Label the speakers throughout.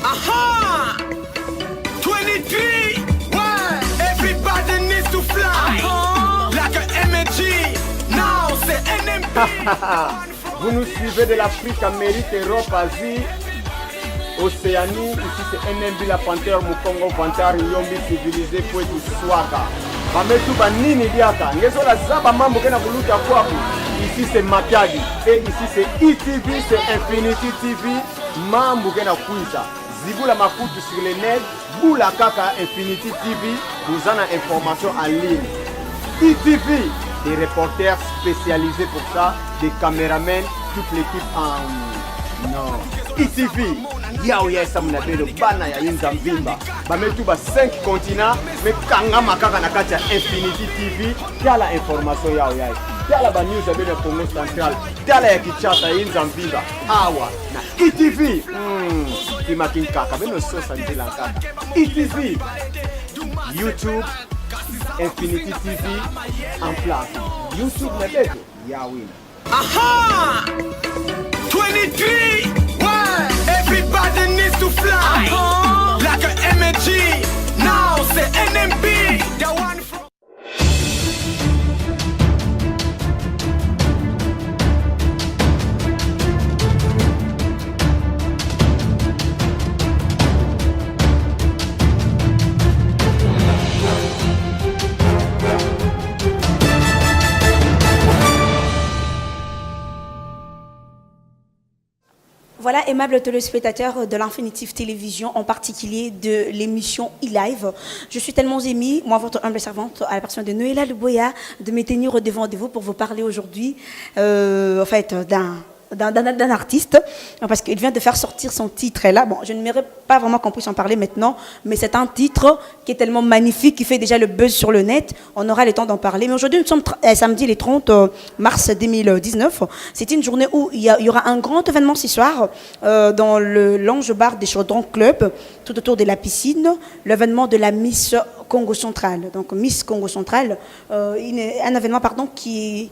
Speaker 1: Aha! 23! Ouais! Everybody needs to fly! Like a MG! Now c'est NMP!
Speaker 2: Vous nous suivez de l'Afrique, Amérique, Europe, Asie, Océanie. Ici c'est NMB, la panthère, Mukongo, panthère, Yombi, civilisé, Poetu, Swaka. Bametu banini diaka. Ngezo la zaba mambo kena kuluta kwaku. Ici c'est Makiagi. Et ici c'est ETV, c'est Infinity TV. Mambo kena kuisa. Zibula makutu sur le net. Boula kaka Infinity TV. Vous en avez information en ligne. ETV, des reporters spécialisés pour ça. Des caméramens, toute l'équipe en... Non. ETV. Yao ya samuna belo bana ya inza mvimba. Bametu ba 5 continents. Mais kanga makaka na kati ya Infinity TV. Yala information yao ya. Yala ba news ya belo Congo Central. Yala ya Kinshasa ya inza mvimba. Awa na ETV. Kimakin kaka. Beno sosa njila kaka. ETV. YouTube. Infinity TV. En place. YouTube na belo. Yawin.
Speaker 1: Aha! 23! Everybody needs to fly like a MG. Now c'est NMB. The one from
Speaker 3: Voilà, aimables téléspectateurs de l'Infinitive Télévision, en particulier de l'émission e-live. Je suis tellement émue, moi, votre humble servante, à la personne de Noéla Luboya, de me tenir au-devant de vous pour vous parler aujourd'hui, en fait, d'un artiste, parce qu'il vient de faire sortir son titre. Et là, bon, je ne m'aurais pas vraiment qu'on puisse en parler maintenant, mais c'est un titre qui est tellement magnifique, qui fait déjà le buzz sur le net. On aura le temps d'en parler. Mais aujourd'hui, nous sommes samedi, le 30 mars 2019. C'est une journée où il y aura un grand événement ce soir dans le Lounge Bar des Chaudrons Club, tout autour de la piscine, l'événement de la Miss Congo Central. Donc, Miss Congo Central, un événement, pardon, qui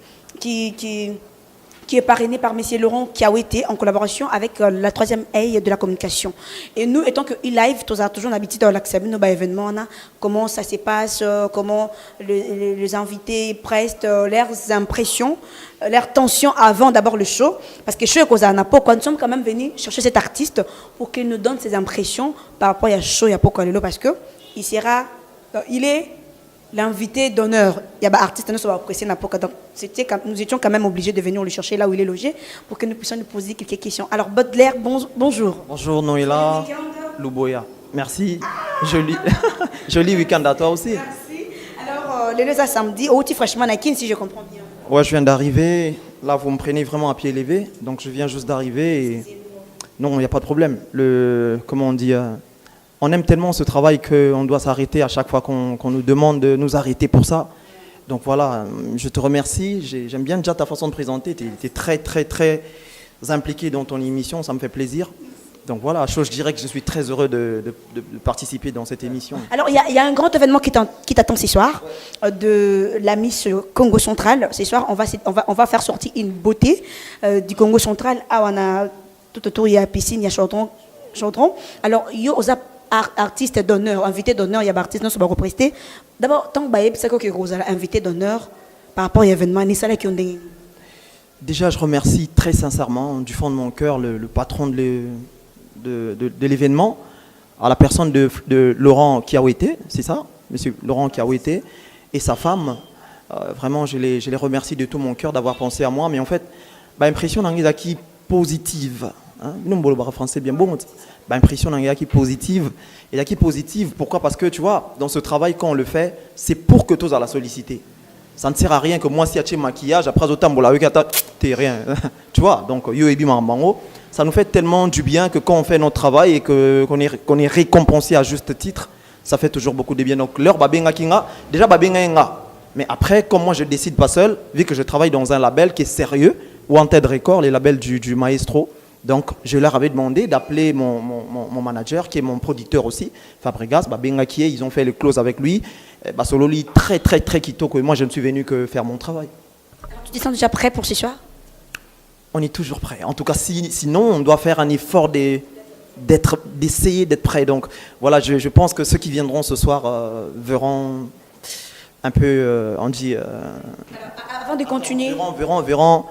Speaker 3: est parrainé par M. Laurent Kiawete en collaboration avec la 3e œil de la communication. Et nous, étant que e-live, nous avons toujours l'habitude dans l'accès nos événements, comment ça se passe, comment les invités prestent leurs impressions, leurs tensions avant d'abord le show. Parce que je sais nous sommes quand même venus chercher cet artiste pour qu'il nous donne ses impressions par rapport à show, parce que il est l'invité d'honneur. Il y a des artistes qui sont appréciés. Nous étions quand même obligés de venir le chercher là où il est logé pour que nous puissions nous poser quelques questions. Alors, Baudelaire, bonjour.
Speaker 4: Bonjour Noéla Luboya. Merci. Joli week-end à toi aussi.
Speaker 3: Merci. Alors, le samedi, au fraîchement à Kin, si je comprends bien.
Speaker 4: Ouais, je viens d'arriver. Là, vous me prenez vraiment à pied levé. Donc, je viens juste d'arriver. Et... Non, il n'y a pas de problème. Comment on dit on aime tellement ce travail qu'on doit s'arrêter à chaque fois qu'on nous demande de nous arrêter pour ça. Donc voilà, je te remercie. J'aime bien déjà ta façon de présenter. Tu es très, très, très impliqué dans ton émission. Ça me fait plaisir. Donc voilà, je dirais que je suis très heureux de participer dans cette émission.
Speaker 3: Alors, il y a un grand événement qui t'attend ce soir, de la Miss Congo Central. Ce soir, on va faire sortir une beauté du Congo Central. Ah, on a tout autour, il y a piscine, il y a chaudron. Alors, il y a aux artistes d'honneur, invité d'honneur, il y a des artistes qui sont représentés. D'abord, tant que c'est quoi que vous avez invité d'honneur par rapport à l'événement,
Speaker 4: déjà, je remercie très sincèrement, du fond de mon cœur, le patron de l'événement, à la personne de Laurent Kiawete, c'est ça, monsieur Laurent Kiawete, et sa femme. Vraiment, je les remercie de tout mon cœur d'avoir pensé à moi. Mais en fait, l'impression d'un qui positive. Nous, on français bien bon. L'impression d'un qui positive. Et qui positive, pourquoi? Parce que tu vois, dans ce travail, quand on le fait, c'est pour que tous à la solliciter. Ça ne sert à rien que moi, si tu as maquillage, après autant, t'es rien. Tu vois, donc, ça nous fait tellement du bien que quand on fait notre travail et qu'on est récompensé à juste titre, ça fait toujours beaucoup de bien. Donc, l'heure, déjà, mais après, comme moi, je ne décide pas seul, vu que je travaille dans un label qui est sérieux, Wanted Record, les labels du maestro. Donc, je leur avais demandé d'appeler mon manager, qui est mon producteur aussi, Fabregas, ils ont fait le close avec lui. Sololi, très, très, très quito, que moi, je ne suis venu que faire mon travail.
Speaker 3: Tu te sens déjà prêt pour ce soir?
Speaker 4: On est toujours prêt. En tout cas, sinon, on doit faire un effort d'essayer d'être prêt. Donc voilà, je pense que ceux qui viendront ce soir verront un peu, on dit...
Speaker 3: Avant de continuer...
Speaker 4: verront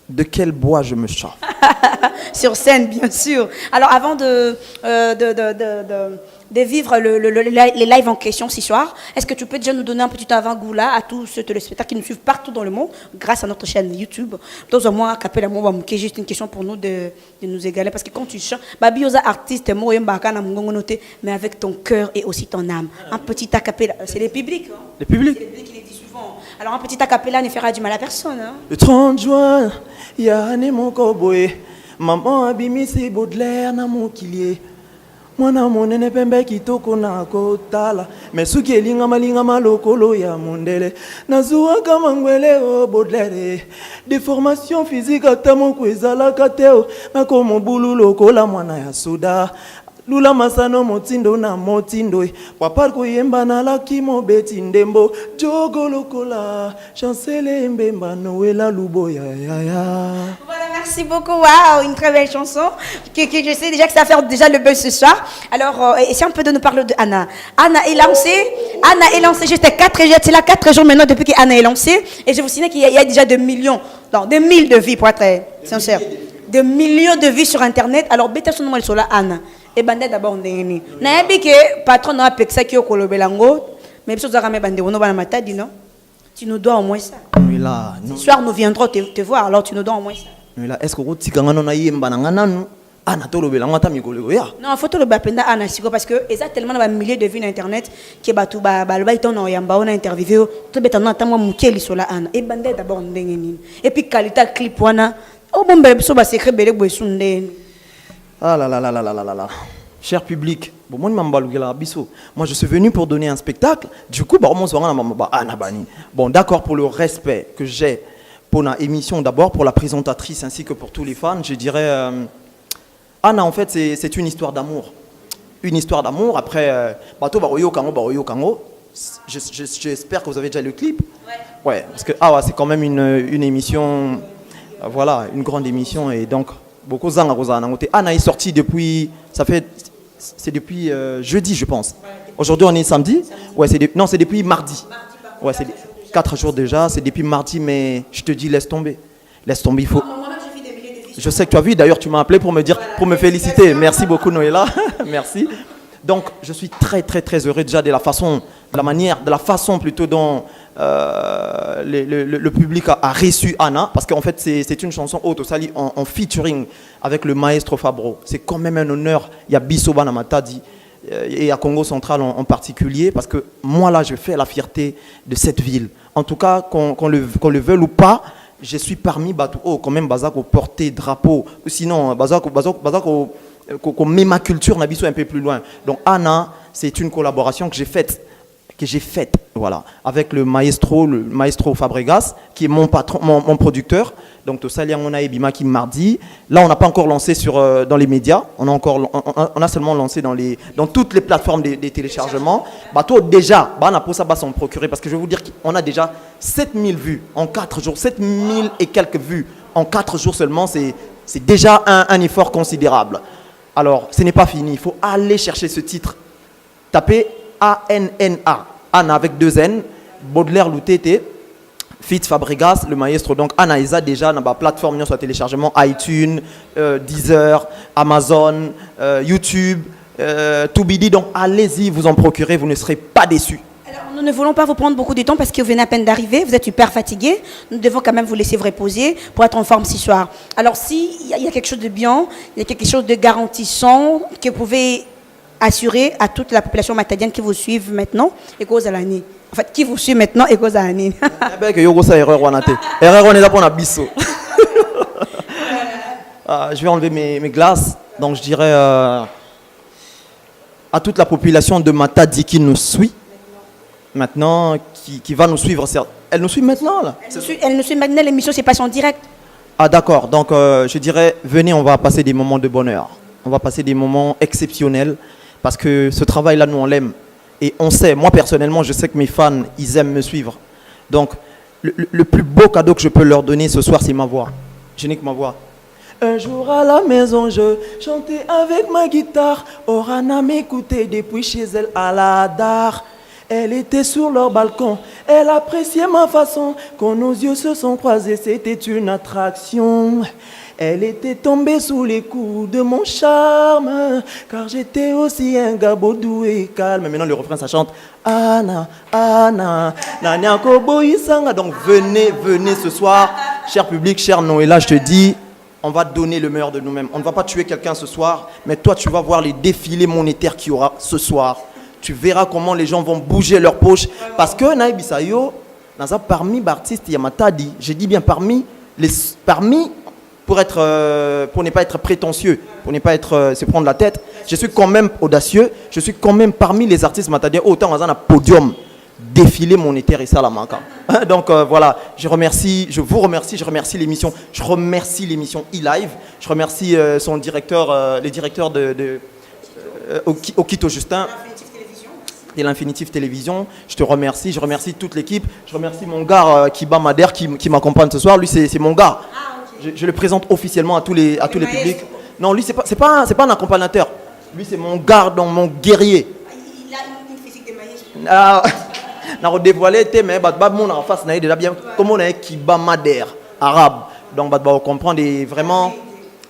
Speaker 4: de quel bois je me chauffe.
Speaker 3: Sur scène, bien sûr. Alors, avant de vivre les lives en question ce soir, est-ce que tu peux déjà nous donner un petit avant-goût là à tous ceux téléspectateurs qui nous suivent partout dans le monde grâce à notre chaîne YouTube? Dans un mois, juste une question pour nous de nous égaler. Parce que quand tu chantes, Babioza artiste, mais avec ton cœur et aussi ton âme. Un petit acapella. C'est les publics. Hein?
Speaker 4: Les publics?
Speaker 3: C'est les publics qui les disent souvent. Alors, un petit acapella ne fera du mal à personne. Hein?
Speaker 4: Le 30 juin, Yane mon cowboy. Maman abimisi Baudelaire na mokilier. Mwana monene pembe kitoko na kotala. Mesuki elinga malinga lokolo ya mondele. Nazuwa kama ngwele o Baudelaire. Déformation physique atamo kwezala kateo. Makomo bulu lokola mwana ya soda. Lula masano motindo na motindo. Wapar kuyemba na laki mo beti ndembo. Jogo lokola. Chancele mbemba Noëlla Luboya ya ya.
Speaker 3: Voilà, merci beaucoup. Waouh, une très belle chanson. Que je sais déjà que ça va faire déjà le buzz ce soir. Alors, si on peut nous parler de Anna. Anna est lancée. J'étais 4 jours maintenant depuis qu'Anna est lancée. Et je vous signale qu'il y a déjà des millions, non, des mille de vies pour être sincère. Des millions de vies sur Internet. Alors, bêtez son nom, elle là, Anna. Et bandé d'abord, on est n'a pas que patron n'a pas que ça qui est au Colobelango. Mais si vous avez bandé, on va la dit non. Tu nous dois au moins ça.
Speaker 4: Oui, là.
Speaker 3: Ce soir, nous viendrons te voir. Alors, tu nous dois au moins ça.
Speaker 4: Oui, là. Est-ce que vous avez dit que vous avez
Speaker 3: non, il faut le bapenda Anna Sigo parce que exactement dans milliers de vues sur Internet qui batu ba ils ont interviewé tout bêtement attends moi mukeli sur la Anna et bandé d'abord ndengeni et puis qualité clip wana oh bon ben so ba secret belé boesunde.
Speaker 4: Ah là là là là là là là. Cher public, moi je suis venu pour donner un spectacle. Du coup, bon, d'accord pour le respect que j'ai pour la émission, d'abord pour la présentatrice ainsi que pour tous les fans, je dirais Anna, en fait, c'est une histoire d'amour. Une histoire d'amour. Après, j'espère que vous avez déjà le clip. Ouais, parce que c'est quand même une émission, voilà, une grande émission et donc. Anna est sortie depuis, c'est depuis jeudi je pense. Aujourd'hui on est samedi. Ouais, c'est depuis mardi. Ouais, c'est 4 jours déjà, c'est depuis mardi mais je te dis laisse tomber, il faut. Je sais que tu as vu, d'ailleurs tu m'as appelé pour me féliciter. Merci beaucoup Noëlla, merci. Donc je suis très très très heureux déjà de la façon plutôt dont le public a reçu Anna, parce qu'en fait c'est une chanson Autosali en featuring avec le maestro Fabro. C'est quand même un honneur. Il y a Bissoba Namatadi et à Congo Central en particulier, parce que moi là je fais la fierté de cette ville. En tout cas qu'on le veuille ou pas, je suis parmi quand même Bazako porter drapeau. Sinon Bazako qu'on met ma culture Nabiso un peu plus loin. Donc Anna, c'est une collaboration que j'ai faite, voilà, avec le maestro Fabregas, qui est mon patron, mon producteur. Donc tout ça, on a Ebima qui mardi. Là, on n'a pas encore lancé dans les médias. On a seulement lancé dans toutes les plateformes des téléchargements. Déjà, on a pour ça s'en procurer, parce que je vais vous dire qu'on a déjà 7000 vues en 4 jours, 7000 et quelques vues en 4 jours seulement. C'est déjà un effort considérable. Alors, ce n'est pas fini. Il faut aller chercher ce titre. Tapez A-N-N-A. Anna avec 2 N. Baudelaire Loutete. Fit Fabregas, le maestro. Donc, Anna Isa déjà dans la plateforme sur téléchargement iTunes, Deezer, Amazon, YouTube, Toubidi. Donc, allez-y, vous en procurez. Vous ne serez pas déçus.
Speaker 3: Alors, nous ne voulons pas vous prendre beaucoup de temps parce que vous venez à peine d'arriver, vous êtes hyper fatigué. Nous devons quand même vous laisser vous reposer pour être en forme ce soir. Alors, s'il y a quelque chose de bien, il y a quelque chose de garantissant que vous pouvez assurer à toute la population matadienne qui vous suit maintenant et cause à l'année. En fait, qui vous suit maintenant et cause à l'année.
Speaker 4: Je vais enlever mes glaces. Donc, je dirais à toute la population de Matadi qui nous suit maintenant, qui va nous suivre. Elle nous suit maintenant là.
Speaker 3: Elle nous suit maintenant, l'émission s'est passée en direct.
Speaker 4: Ah d'accord, donc je dirais, venez, on va passer des moments de bonheur. On va passer des moments exceptionnels, parce que ce travail-là, nous on l'aime. Et on sait, moi personnellement, je sais que mes fans, ils aiment me suivre. Donc, le plus beau cadeau que je peux leur donner ce soir, c'est ma voix. Je n'ai que ma voix. Un jour à la maison, je chantais avec ma guitare. Orana m'écoutait depuis chez elle à la Dar. Elle était sur leur balcon, elle appréciait ma façon. Quand nos yeux se sont croisés, c'était une attraction. Elle était tombée sous les coups de mon charme, car j'étais aussi un gars beau, doux et calme. Maintenant le refrain ça chante Anna, Anna, Nanya Kobo Isanga. Donc venez ce soir, cher public, cher Noëlla, je te dis, on va donner le meilleur de nous-mêmes. On ne va pas tuer quelqu'un ce soir, mais toi tu vas voir les défilés monétaires qu'il y aura ce soir. Tu verras comment les gens vont bouger leurs poches. Parce que Naïbisayo, parmi les artistes, Yamatadi, je dis bien parmi, pour ne pas être prétentieux, pour ne pas se prendre la tête, je suis quand même audacieux, je suis quand même parmi les artistes Matadi, autant dans un podium, défilé monétaire et Salamanca. Donc voilà, je vous remercie, je remercie l'émission, e-Live, je remercie son directeur, les directeurs de Okito Justin, de l'Infinitive Télévision. Je te remercie, je remercie toute l'équipe, je remercie mon gars Kiba Mader qui m'accompagne ce soir. Lui c'est mon gars. Je le présente officiellement à tous les publics. Non, lui c'est pas un accompagnateur. Lui c'est mon gars, mon guerrier.
Speaker 3: Il a une physique de maïs.
Speaker 4: Ah, n'a redévoilé mais bad mon en face n'a déjà bien comme on est Kiba Mader arabe. Donc bad va comprendre et vraiment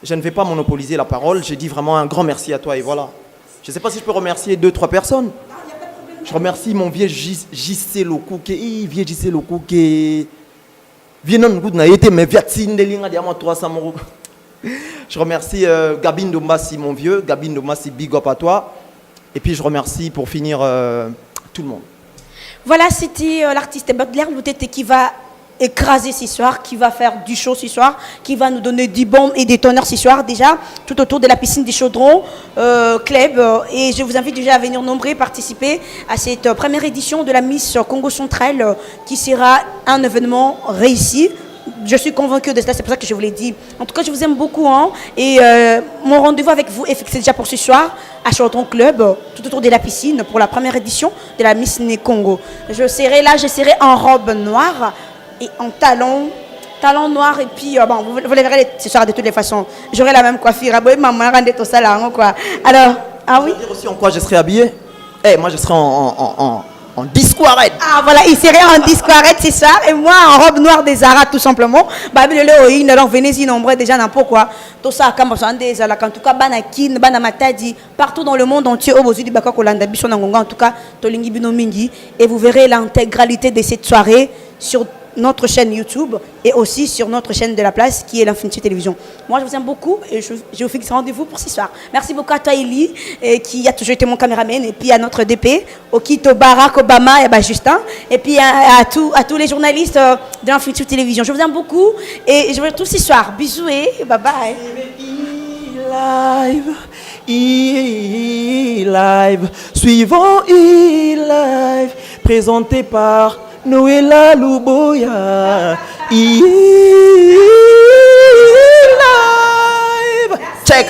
Speaker 4: je ne vais pas monopoliser la parole, je dis vraiment un grand merci à toi et voilà. Je ne sais pas si je peux remercier 2-3 personnes. Je remercie mon vieux JC Lokou qui vieux JC Lokou qui vient non goût n'a été mais viatine de linga diamant 300 euros. Je remercie Gabin Dombassi mon vieux, Gabin Dombassi big up à toi. Et puis je remercie pour finir tout le monde.
Speaker 3: Voilà, c'était l'artiste Butler Loutete qui va écraser ce soir, qui va faire du show ce soir, qui va nous donner du bombe et des tonnerres ce soir déjà, tout autour de la piscine des Chaudrons, Club. Et je vous invite déjà à venir nombreux participer à cette première édition de la Miss Congo Central qui sera un événement réussi. Je suis convaincue de cela, c'est pour ça que je vous l'ai dit. En tout cas, je vous aime beaucoup. Hein, et mon rendez-vous avec vous est fixé déjà pour ce soir à Chaudron Club, tout autour de la piscine, pour la première édition de la Miss Né Congo. Je serai en robe noire et en talons noirs. Et puis, bon, vous les verrez ce soir de toutes les façons. J'aurai la même coiffure. Alors, ah oui.
Speaker 4: Je veux dire aussi en quoi je serai habillé. Moi, je serai en discoarette.
Speaker 3: Ah voilà, il serait en discoarette c'est ça, et moi en robe noire des Zara tout simplement. Venez-y nombreux déjà n'importe quoi. Tout ça comme ça des en tout cas banakin, banamatadi partout dans le monde entier au bout du Bakakolanda Bison en tout cas Tolingi Binomingi et vous verrez l'intégralité de cette soirée sur notre chaîne YouTube et aussi sur notre chaîne de la place qui est l'Infinity Télévision. Moi je vous aime beaucoup et je vous fixe rendez-vous pour ce soir. Merci beaucoup à toi Eli qui a toujours été mon caméraman et puis à notre DP, Okito Barack Obama et Justin et puis à tous les journalistes de l'Infinity Télévision. Je vous aime beaucoup et je vous retrouve ce soir. Bisous et bye bye.
Speaker 4: E-Live, suivons E-Live, présenté par Noëlla Luboya. E-Live. Check.